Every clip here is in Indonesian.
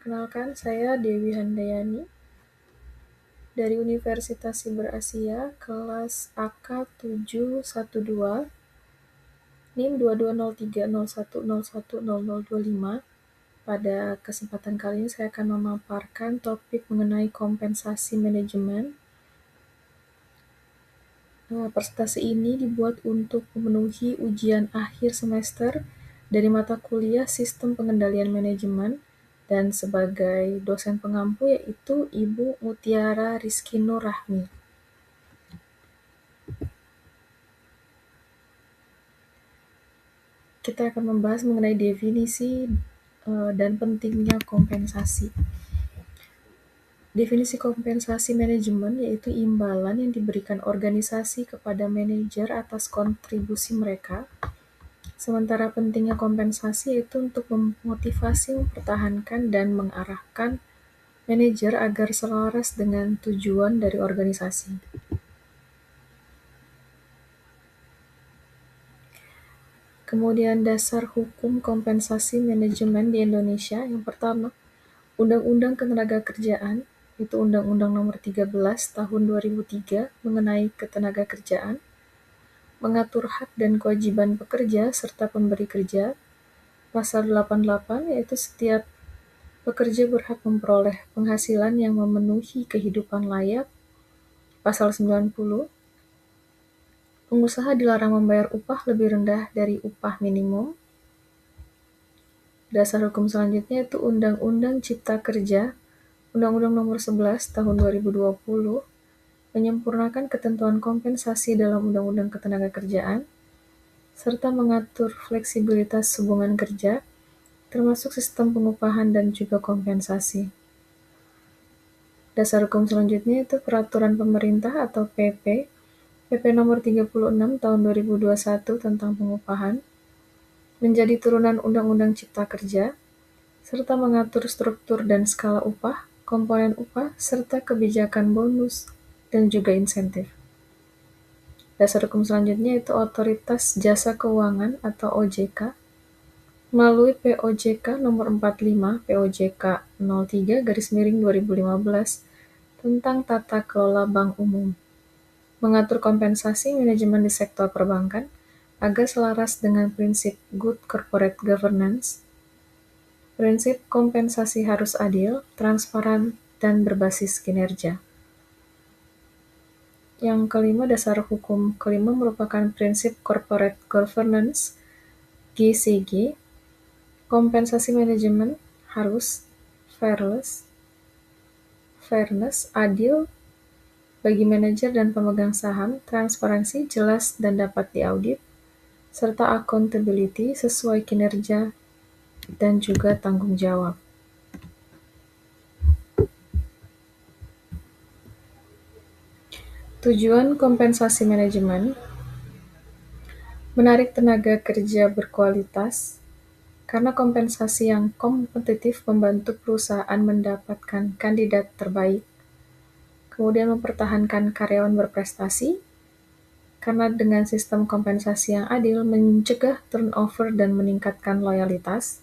Perkenalkan, saya Dewi Handayani dari Universitas Siber Asia, kelas AK712, NIM 220301010025. Pada kesempatan kali ini saya akan memaparkan topik mengenai kompensasi manajemen. Presentasi ini dibuat untuk memenuhi ujian akhir semester dari mata kuliah Sistem Pengendalian Manajemen dan sebagai dosen pengampu yaitu Ibu Mutiara Rizky Nur Rahmi. Kita akan membahas mengenai definisi dan pentingnya kompensasi. Definisi kompensasi manajemen yaitu imbalan yang diberikan organisasi kepada manajer atas kontribusi mereka. Sementara pentingnya kompensasi yaitu untuk memotivasi, mempertahankan, dan mengarahkan manajer agar selaras dengan tujuan dari organisasi. Kemudian dasar hukum kompensasi manajemen di Indonesia. Yang pertama, Undang-Undang Ketenagakerjaan, itu Undang-Undang Nomor 13 Tahun 2003 mengenai ketenagakerjaan, mengatur hak dan kewajiban pekerja serta pemberi kerja. Pasal 88 yaitu setiap pekerja berhak memperoleh penghasilan yang memenuhi kehidupan layak. Pasal 90, pengusaha dilarang membayar upah lebih rendah dari upah minimum. Dasar hukum selanjutnya itu Undang-Undang Cipta Kerja, Undang-Undang Nomor 11 Tahun 2020, menyempurnakan ketentuan kompensasi dalam Undang-Undang Ketenagakerjaan, serta mengatur fleksibilitas hubungan kerja, termasuk sistem pengupahan dan juga kompensasi. Dasar hukum selanjutnya itu Peraturan Pemerintah atau PP Nomor 36 Tahun 2021 tentang pengupahan, menjadi turunan Undang-Undang Cipta Kerja, serta mengatur struktur dan skala upah, komponen upah, serta kebijakan bonus dan juga insentif. Dasar hukum selanjutnya itu Otoritas Jasa Keuangan atau OJK, melalui POJK nomor 45 POJK 03/2015 tentang tata kelola bank umum, mengatur kompensasi manajemen di sektor perbankan agar selaras dengan prinsip Good Corporate Governance. Prinsip kompensasi harus adil, transparan, dan berbasis kinerja. Yang kelima, dasar hukum kelima merupakan prinsip Corporate Governance, GCG. Kompensasi manajemen harus fairness, adil bagi manajer dan pemegang saham, transparansi, jelas dan dapat diaudit, serta accountability sesuai kinerja dan juga tanggung jawab. Tujuan kompensasi manajemen: menarik tenaga kerja berkualitas, karena kompensasi yang kompetitif membantu perusahaan mendapatkan kandidat terbaik. Kemudian mempertahankan karyawan berprestasi, karena dengan sistem kompensasi yang adil mencegah turnover dan meningkatkan loyalitas.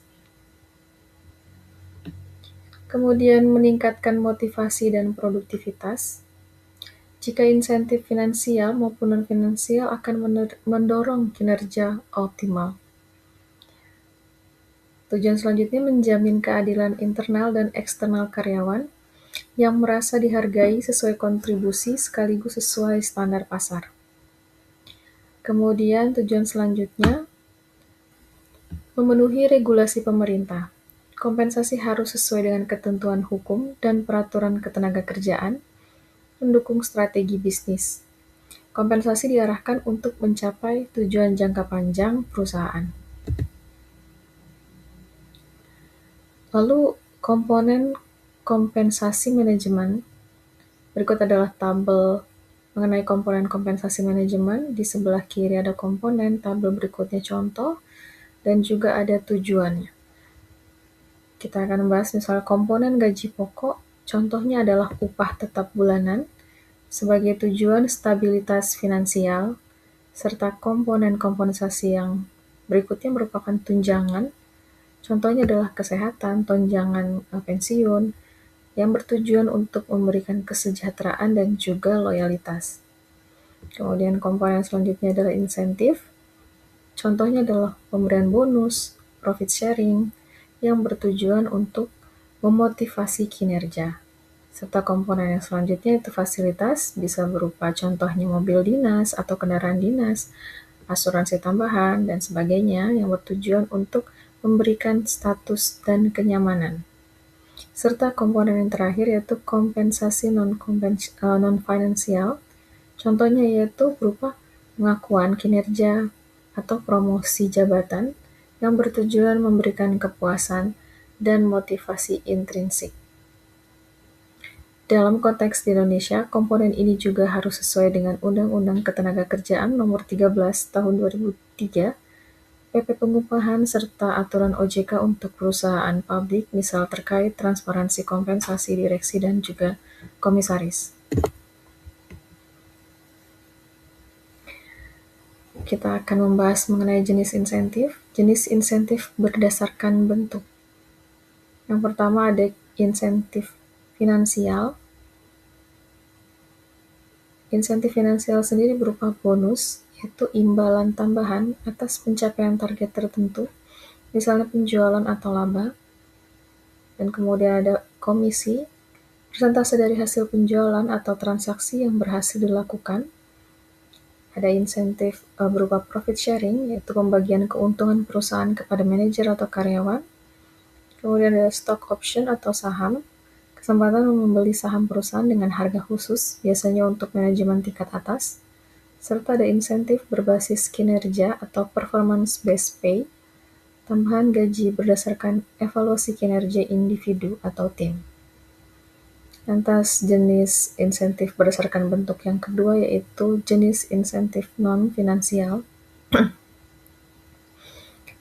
Kemudian meningkatkan motivasi dan produktivitas. Jika insentif finansial maupun non-finansial akan mendorong kinerja optimal. Tujuan selanjutnya menjamin keadilan internal dan eksternal karyawan yang merasa dihargai sesuai kontribusi sekaligus sesuai standar pasar. Kemudian tujuan selanjutnya memenuhi regulasi pemerintah. Kompensasi harus sesuai dengan ketentuan hukum dan peraturan ketenagakerjaan, mendukung strategi bisnis. Kompensasi diarahkan untuk mencapai tujuan jangka panjang perusahaan. Lalu komponen kompensasi manajemen. Berikut adalah tabel mengenai komponen kompensasi manajemen. Di sebelah kiri ada komponen, tabel berikutnya contoh, dan juga ada tujuannya. Kita akan membahas misalnya komponen gaji pokok, contohnya adalah upah tetap bulanan, sebagai tujuan stabilitas finansial, serta komponen kompensasi yang berikutnya merupakan tunjangan, Contohnya adalah kesehatan, tunjangan pensiun, yang bertujuan untuk memberikan kesejahteraan dan juga loyalitas. Kemudian komponen selanjutnya adalah insentif. Contohnya adalah pemberian bonus, profit sharing, yang bertujuan untuk memotivasi kinerja. Serta komponen yang selanjutnya itu fasilitas, bisa berupa contohnya mobil dinas atau kendaraan dinas, asuransi tambahan, dan sebagainya yang bertujuan untuk memberikan status dan kenyamanan. Serta komponen yang terakhir yaitu kompensasi non-finansial, contohnya yaitu berupa pengakuan kinerja atau promosi jabatan yang bertujuan memberikan kepuasan dan motivasi intrinsik. Dalam konteks di Indonesia, komponen ini juga harus sesuai dengan Undang-Undang Ketenagakerjaan Nomor 13 Tahun 2003, PP Pengupahan, serta aturan OJK untuk perusahaan publik, misal terkait transparansi kompensasi direksi dan juga komisaris. Kita akan membahas mengenai jenis insentif. Jenis insentif berdasarkan bentuk. Yang pertama ada insentif finansial. Insentif finansial sendiri berupa bonus, yaitu imbalan tambahan atas pencapaian target tertentu, misalnya penjualan atau laba. Dan kemudian ada komisi, persentase dari hasil penjualan atau transaksi yang berhasil dilakukan. Ada insentif berupa profit sharing, yaitu pembagian keuntungan perusahaan kepada manajer atau karyawan. Kemudian ada stock option atau saham, kesempatan membeli saham perusahaan dengan harga khusus, biasanya untuk manajemen tingkat atas. Serta ada insentif berbasis kinerja atau performance-based pay, tambahan gaji berdasarkan evaluasi kinerja individu atau tim. Lantas jenis insentif berdasarkan bentuk yang kedua yaitu jenis insentif non-finansial.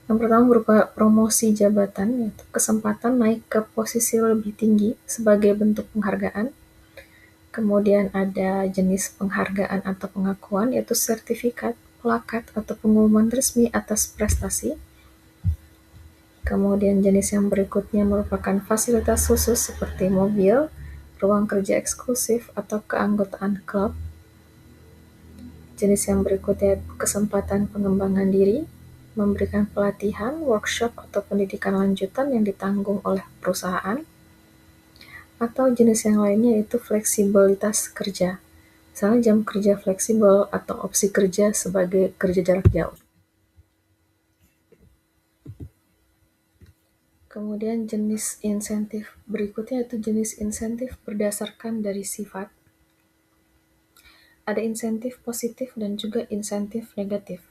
Yang pertama berupa promosi jabatan, yaitu kesempatan naik ke posisi lebih tinggi sebagai bentuk penghargaan. Kemudian ada jenis penghargaan atau pengakuan, yaitu sertifikat, plakat, atau pengumuman resmi atas prestasi. Kemudian jenis yang berikutnya merupakan fasilitas khusus seperti mobil, ruang kerja eksklusif, atau keanggotaan klub. Jenis yang berikutnya kesempatan pengembangan diri, memberikan pelatihan, workshop, atau pendidikan lanjutan yang ditanggung oleh perusahaan. Atau jenis yang lainnya yaitu fleksibilitas kerja, misalnya jam kerja fleksibel atau opsi kerja sebagai kerja jarak jauh. Kemudian jenis insentif berikutnya yaitu jenis insentif berdasarkan dari sifat. Ada insentif positif dan juga insentif negatif.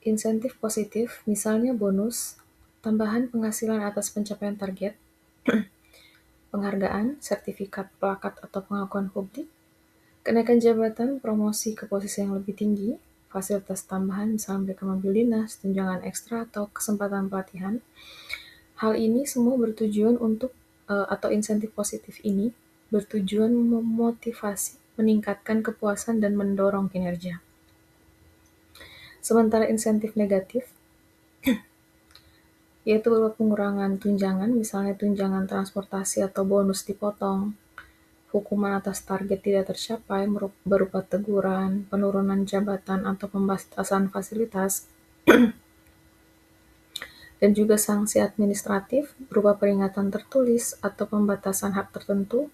Insentif positif misalnya bonus, tambahan penghasilan atas pencapaian target, penghargaan, sertifikat, plakat, atau pengakuan publik, kenaikan jabatan, promosi ke posisi yang lebih tinggi, fasilitas tambahan misalnya mereka mobil dinas, tunjangan ekstra, atau kesempatan pelatihan. Hal ini semua bertujuan untuk atau insentif positif ini bertujuan memotivasi, meningkatkan kepuasan, dan mendorong kinerja. Sementara insentif negatif yaitu berupa pengurangan tunjangan, misalnya tunjangan transportasi atau bonus dipotong, hukuman atas target tidak tercapai berupa teguran, penurunan jabatan, atau pembatasan fasilitas, dan juga sanksi administratif berupa peringatan tertulis atau pembatasan hak tertentu.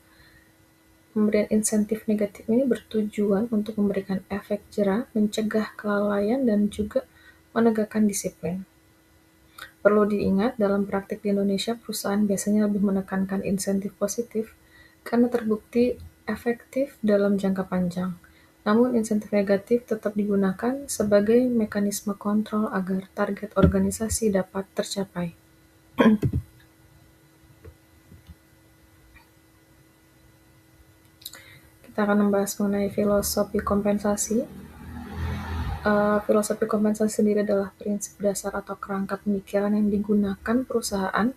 Pemberian insentif negatif ini bertujuan untuk memberikan efek jera, mencegah kelalaian, dan juga menegakkan disiplin. Perlu diingat, dalam praktik di Indonesia, perusahaan biasanya lebih menekankan insentif positif karena terbukti efektif dalam jangka panjang. Namun, insentif negatif tetap digunakan sebagai mekanisme kontrol agar target organisasi dapat tercapai. Kita akan membahas mengenai filosofi kompensasi. Filosofi kompensasi sendiri adalah prinsip dasar atau kerangka pemikiran yang digunakan perusahaan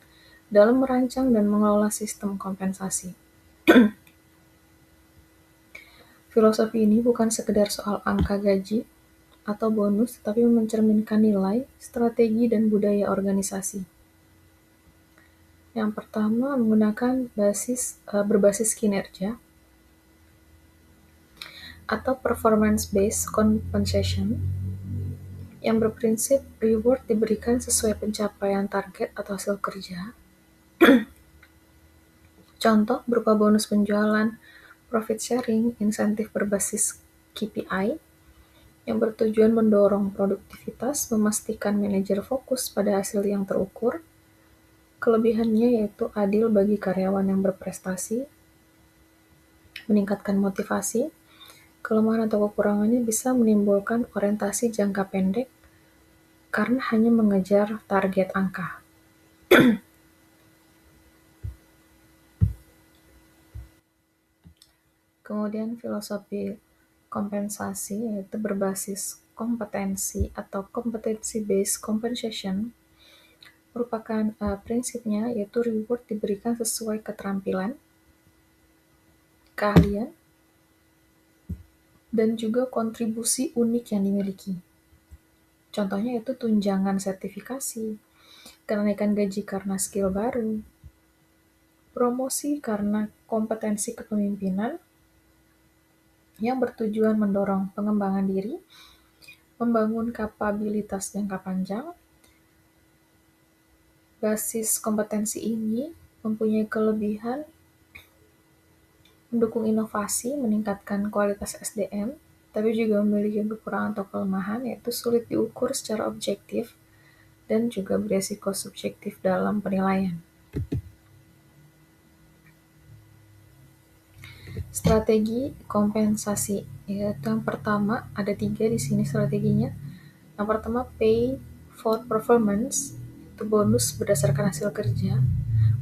dalam merancang dan mengelola sistem kompensasi. Filosofi ini bukan sekedar soal angka gaji, atau bonus, tetapi mencerminkan nilai, strategi, dan budaya organisasi. Yang pertama, menggunakan berbasis kinerja atau performance-based compensation yang berprinsip reward diberikan sesuai pencapaian target atau hasil kerja. Contoh berupa bonus penjualan, profit sharing, insentif berbasis KPI, yang bertujuan mendorong produktivitas, memastikan manajer fokus pada hasil yang terukur. Kelebihannya yaitu adil bagi karyawan yang berprestasi, meningkatkan motivasi. Kelemahan atau kekurangannya bisa menimbulkan orientasi jangka pendek karena hanya mengejar target angka. Kemudian filosofi kompensasi yaitu berbasis kompetensi atau competency-based compensation merupakan prinsipnya yaitu reward diberikan sesuai keterampilan, keahlian, dan juga kontribusi unik yang dimiliki. Contohnya itu tunjangan sertifikasi, kenaikan gaji karena skill baru, promosi karena kompetensi kepemimpinan yang bertujuan mendorong pengembangan diri, membangun kapabilitas jangka panjang. Basis kompetensi ini mempunyai kelebihan mendukung inovasi, meningkatkan kualitas SDM, tapi juga memiliki kekurangan atau kelemahan, yaitu sulit diukur secara objektif dan juga beresiko subjektif dalam penilaian. Strategi kompensasi, yaitu yang pertama, ada 3 di sini strateginya. Yang pertama, pay for performance, itu bonus berdasarkan hasil kerja.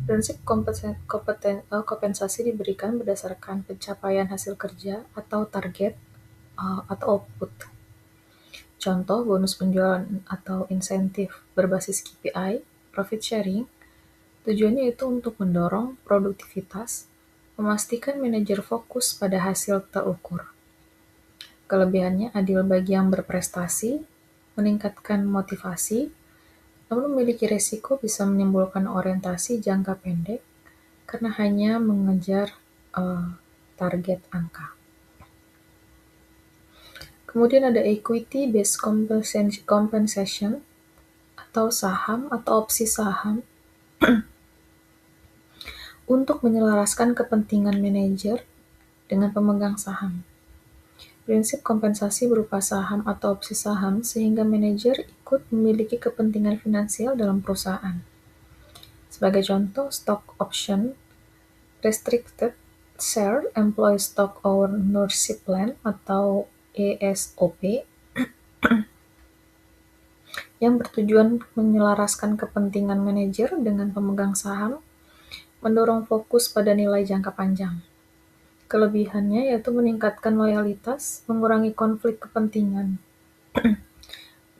Prinsip kompensasi diberikan berdasarkan pencapaian hasil kerja atau target atau output. Contoh, bonus penjualan atau insentif berbasis KPI, profit sharing, tujuannya itu untuk mendorong produktivitas, memastikan manajer fokus pada hasil terukur. Kelebihannya adil bagi yang berprestasi, meningkatkan motivasi, namun memiliki resiko bisa menimbulkan orientasi jangka pendek karena hanya mengejar target angka. Kemudian ada equity-based compensation atau saham atau opsi saham untuk menyelaraskan kepentingan manajer dengan pemegang saham. Prinsip kompensasi berupa saham atau opsi saham sehingga manajer ikut memiliki kepentingan finansial dalam perusahaan. Sebagai contoh, stock option, restricted share employee stock ownership plan atau ESOP yang bertujuan menyelaraskan kepentingan manajer dengan pemegang saham, mendorong fokus pada nilai jangka panjang. Kelebihannya yaitu meningkatkan loyalitas, mengurangi konflik kepentingan,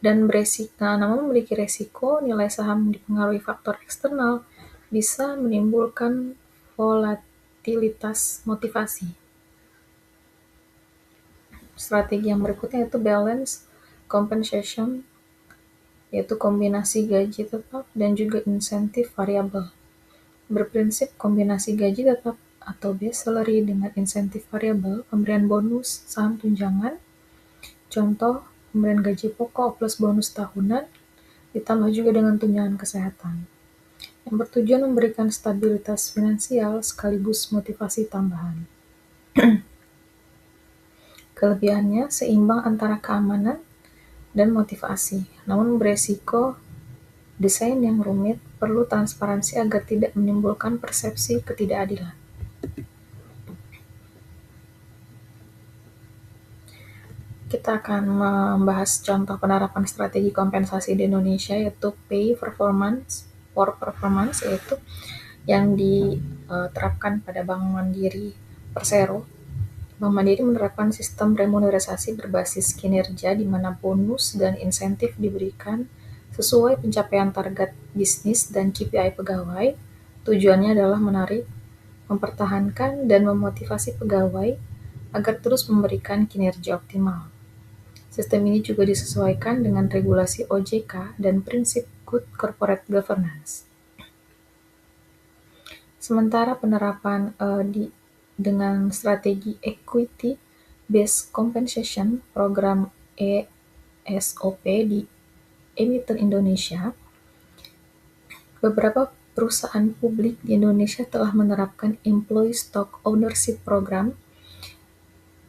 dan namun memiliki resiko nilai saham dipengaruhi faktor eksternal bisa menimbulkan volatilitas motivasi. Strategi yang berikutnya yaitu balance compensation, yaitu kombinasi gaji tetap dan juga insentif variabel. Berprinsip kombinasi gaji tetap atau base salary dengan insentif variabel, pemberian bonus, saham tunjangan. Contoh, pemberian gaji pokok plus bonus tahunan, ditambah juga dengan tunjangan kesehatan, yang bertujuan memberikan stabilitas finansial sekaligus motivasi tambahan. Kelebihannya seimbang antara keamanan dan motivasi, namun beresiko desain yang rumit, perlu transparansi agar tidak menimbulkan persepsi ketidakadilan. Kita akan membahas contoh penerapan strategi kompensasi di Indonesia, yaitu pay performance, yaitu yang diterapkan pada Bank Mandiri Persero. Bank Mandiri menerapkan sistem remunerasi berbasis kinerja di mana bonus dan insentif diberikan sesuai pencapaian target bisnis dan KPI pegawai. Tujuannya adalah menarik, mempertahankan, dan memotivasi pegawai agar terus memberikan kinerja optimal. Sistem ini juga disesuaikan dengan regulasi OJK dan prinsip Good Corporate Governance. Sementara penerapan dengan strategi Equity Based Compensation program ESOP di emiten Indonesia, beberapa perusahaan publik di Indonesia telah menerapkan Employee Stock Ownership Program,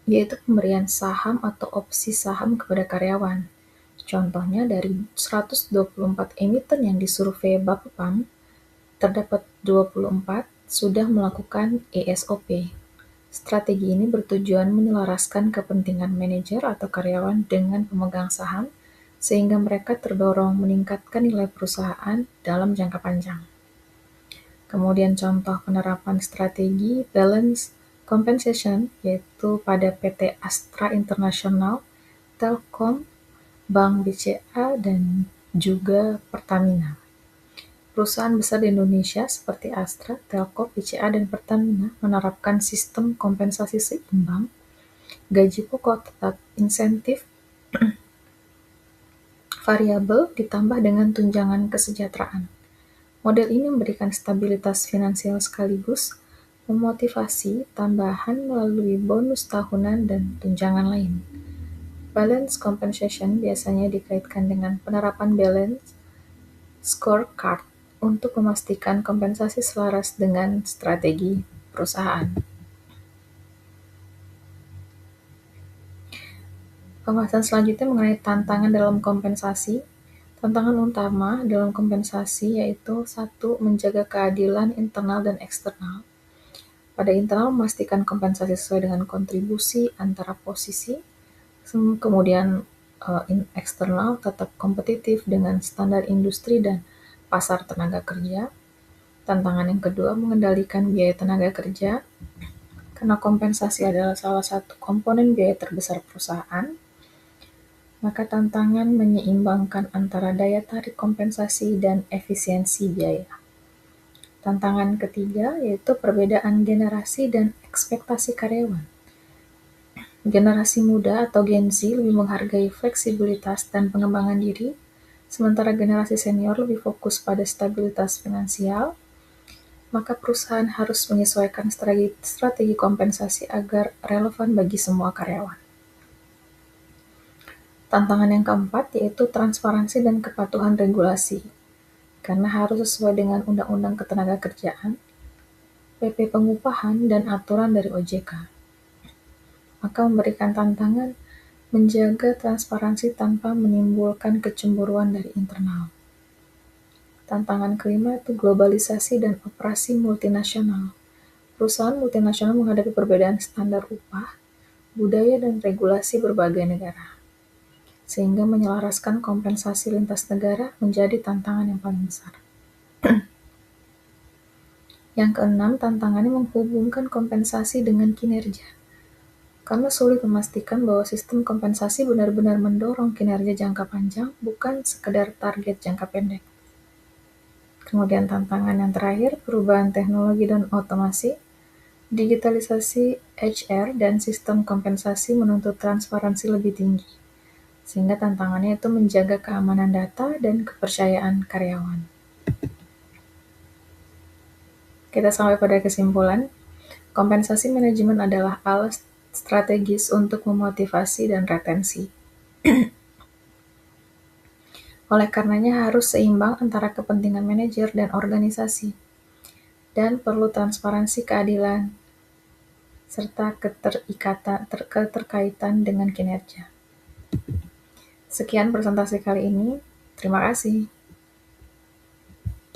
yaitu pemberian saham atau opsi saham kepada karyawan. Contohnya, dari 124 emiten yang disurvei Bapepam, terdapat 24 sudah melakukan ESOP. Strategi ini bertujuan menyelaraskan kepentingan manajer atau karyawan dengan pemegang saham, sehingga mereka terdorong meningkatkan nilai perusahaan dalam jangka panjang. Kemudian contoh penerapan strategi Balance Compensation, yaitu pada PT Astra International, Telkom, Bank BCA, dan juga Pertamina. Perusahaan besar di Indonesia seperti Astra, Telkom, BCA, dan Pertamina menerapkan sistem kompensasi seimbang, gaji pokok tetap, insentif variabel ditambah dengan tunjangan kesejahteraan. Model ini memberikan stabilitas finansial sekaligus memotivasi tambahan melalui bonus tahunan dan tunjangan lain. Balance compensation biasanya dikaitkan dengan penerapan balance scorecard untuk memastikan kompensasi selaras dengan strategi perusahaan. Pembahasan selanjutnya mengenai tantangan dalam kompensasi. Tantangan utama dalam kompensasi yaitu 1. Menjaga keadilan internal dan eksternal. Pada internal, memastikan kompensasi sesuai dengan kontribusi antara posisi, kemudian eksternal tetap kompetitif dengan standar industri dan pasar tenaga kerja. Tantangan yang kedua, mengendalikan biaya tenaga kerja, karena kompensasi adalah salah satu komponen biaya terbesar perusahaan. Maka tantangan menyeimbangkan antara daya tarik kompensasi dan efisiensi biaya. Tantangan ketiga yaitu perbedaan generasi dan ekspektasi karyawan. Generasi muda atau Gen Z lebih menghargai fleksibilitas dan pengembangan diri, sementara generasi senior lebih fokus pada stabilitas finansial. Maka perusahaan harus menyesuaikan strategi kompensasi agar relevan bagi semua karyawan. Tantangan yang keempat yaitu transparansi dan kepatuhan regulasi, karena harus sesuai dengan Undang-Undang Ketenagakerjaan, PP Pengupahan, dan aturan dari OJK. Maka memberikan tantangan menjaga transparansi tanpa menimbulkan kecemburuan dari internal. Tantangan kelima itu globalisasi dan operasi multinasional. Perusahaan multinasional menghadapi perbedaan standar upah, budaya, dan regulasi berbagai negara, sehingga menyelaraskan kompensasi lintas negara menjadi tantangan yang paling besar. Yang keenam, tantangannya menghubungkan kompensasi dengan kinerja, karena sulit memastikan bahwa sistem kompensasi benar-benar mendorong kinerja jangka panjang, bukan sekedar target jangka pendek. Kemudian tantangan yang terakhir, perubahan teknologi dan otomasi, digitalisasi HR dan sistem kompensasi menuntut transparansi lebih tinggi, sehingga tantangannya itu menjaga keamanan data dan kepercayaan karyawan. Kita sampai pada kesimpulan, kompensasi manajemen adalah alat strategis untuk memotivasi dan retensi. Oleh karenanya harus seimbang antara kepentingan manajer dan organisasi, dan perlu transparansi keadilan, serta keterkaitan dengan kinerja. Sekian presentasi kali ini. Terima kasih.